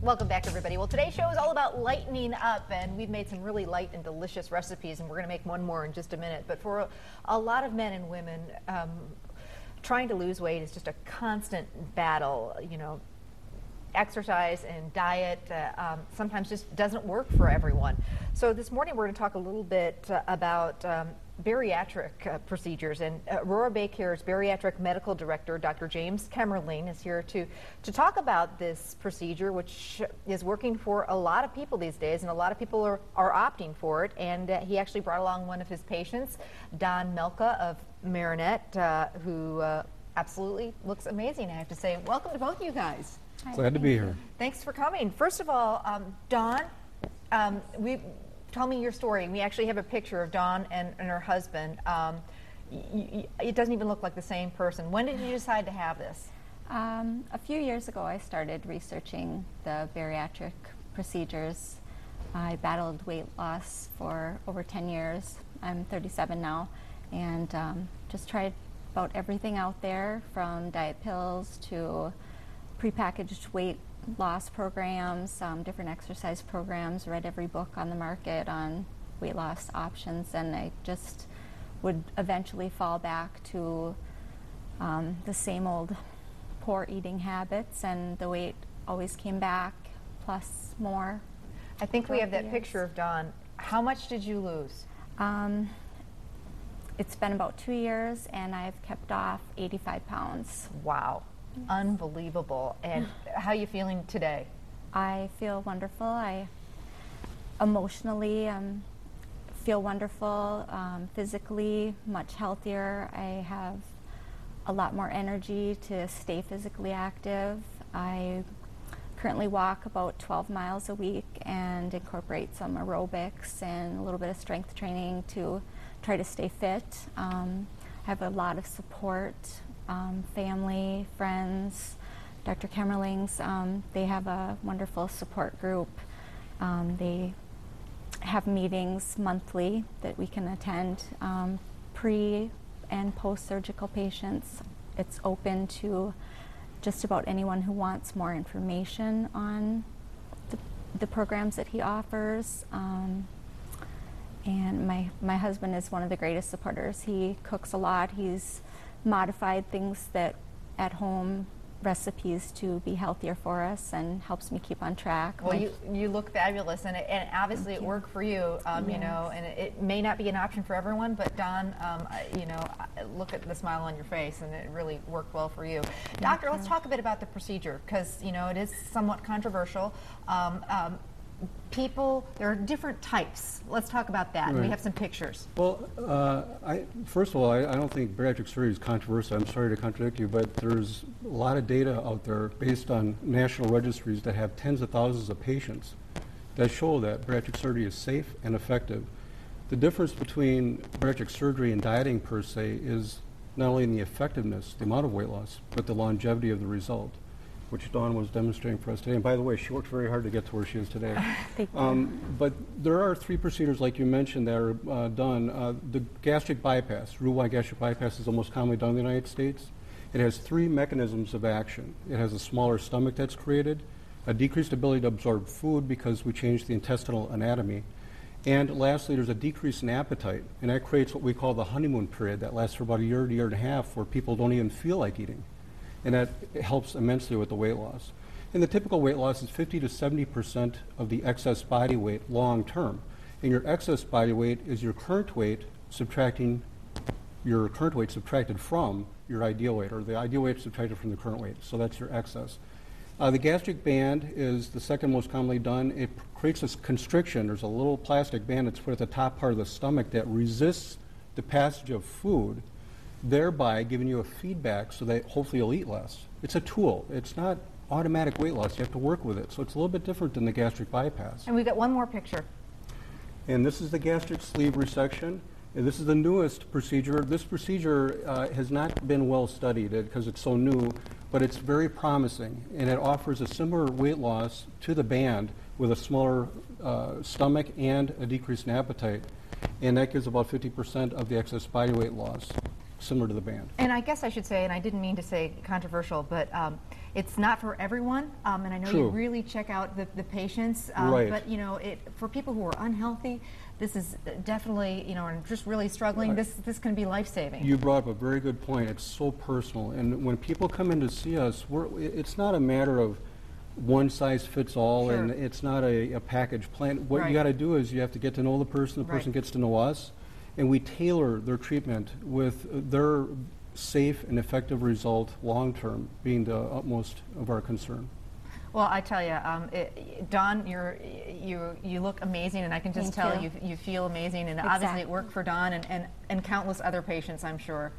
Welcome back, everybody. Well, today's show is all about lightening up, and we've made some really light and delicious recipes, and we're going to make one more in just a minute. But for a lot of men and women, trying to lose weight is just a constant battle. You know, exercise and diet sometimes just doesn't work for everyone. So this morning we're going to talk a little bit about bariatric procedures, and Aurora BayCare's bariatric medical director, Dr. James Kemmerling, is here to talk about this procedure, which is working for a lot of people these days, and a lot of people are opting for it. And he actually brought along one of his patients, Don Melka of Marinette, who absolutely looks amazing, I have to say. Welcome to both of you guys. Hi. Glad to be here. Thanks for coming. First of all, Dawn, tell me your story. We actually have a picture of Dawn and her husband. It doesn't even look like the same person. When did you decide to have this? A few years ago, I started researching the bariatric procedures. I battled weight loss for over 10 years. I'm 37 now, and just tried about everything out there, from diet pills to prepackaged weight loss programs, different exercise programs, read every book on the market on weight loss options, and I just would eventually fall back to the same old poor eating habits, and the weight always came back, plus more. I think we have that picture of Dawn. How much did you lose? It's been about 2 years, and I've kept off 85 pounds. Wow. Unbelievable. And how are you feeling today? I feel wonderful. I emotionally feel wonderful, physically much healthier. I have a lot more energy to stay physically active. I currently walk about 12 miles a week and incorporate some aerobics and a little bit of strength training to try to stay fit. I have a lot of support. Family, friends, Dr. Kemmerling's, they have a wonderful support group. They have meetings monthly that we can attend, pre and post-surgical patients. It's open to just about anyone who wants more information on the programs that he offers. And my husband is one of the greatest supporters. He cooks a lot. He's modified things that at home, recipes to be healthier for us, and helps me keep on track. Well, you look fabulous, and obviously it worked for you, Yes. you know, and it may not be an option for everyone, but Dawn, you know, look at the smile on your face, and it really worked well for you. Doctor, let's talk a bit about the procedure, because, you know, it is somewhat controversial. People, there are different types. Let's talk about that. Right. We have some pictures. Well, first of all, I don't think bariatric surgery is controversial. I'm sorry to contradict you, but there's a lot of data out there based on national registries that have tens of thousands of patients that show that bariatric surgery is safe and effective. The difference between bariatric surgery and dieting per se is not only in the effectiveness, the amount of weight loss, but the longevity of the result, which Dawn was demonstrating for us today. And by the way, she worked very hard to get to where she is today. Thank you. But there are 3 procedures, like you mentioned, that are done. The gastric bypass, root-wide gastric bypass, is the most commonly done in the United States. It has 3 mechanisms of action. It has a smaller stomach that's created, a decreased ability to absorb food because we changed the intestinal anatomy, and lastly, there's a decrease in appetite, and that creates what we call the honeymoon period that lasts for about a year to year and a half, where people don't even feel like eating. And that helps immensely with the weight loss. And the typical weight loss is 50 to 70% of the excess body weight long term. And your excess body weight is your current weight subtracted from your ideal weight, or the ideal weight subtracted from the current weight. So that's your excess. The gastric band is the second most commonly done. It creates this constriction. There's a little plastic band that's put at the top part of the stomach that resists the passage of food, thereby giving you a feedback so that hopefully you'll eat less. It's a tool. It's not automatic weight loss. You have to work with it. So it's a little bit different than the gastric bypass. And we've got one more picture. And this is the gastric sleeve resection. And this is the newest procedure. This procedure has not been well studied because it's so new, but it's very promising. And it offers a similar weight loss to the band with a smaller stomach and a decrease in appetite. And that gives about 50% of the excess body weight loss, similar to the band. And I guess I should say, and I didn't mean to say controversial, but it's not for everyone, and I know True. you really check out the patients, Right. but you know, for people who are unhealthy, this is definitely, you know, and just really struggling, this can be life-saving. You brought up a very good point. It's so personal, and when people come in to see us, it's not a matter of one size fits all, Sure. and it's not a package plan. What Right. you got to do is you have to get to know the person Right. gets to know us, and we tailor their treatment with their safe and effective result long term being the utmost of our concern. Well, I tell you, Dawn, you look amazing, and I can just Thank tell you. you feel amazing, and obviously it Exactly. worked for Dawn and countless other patients, I'm sure.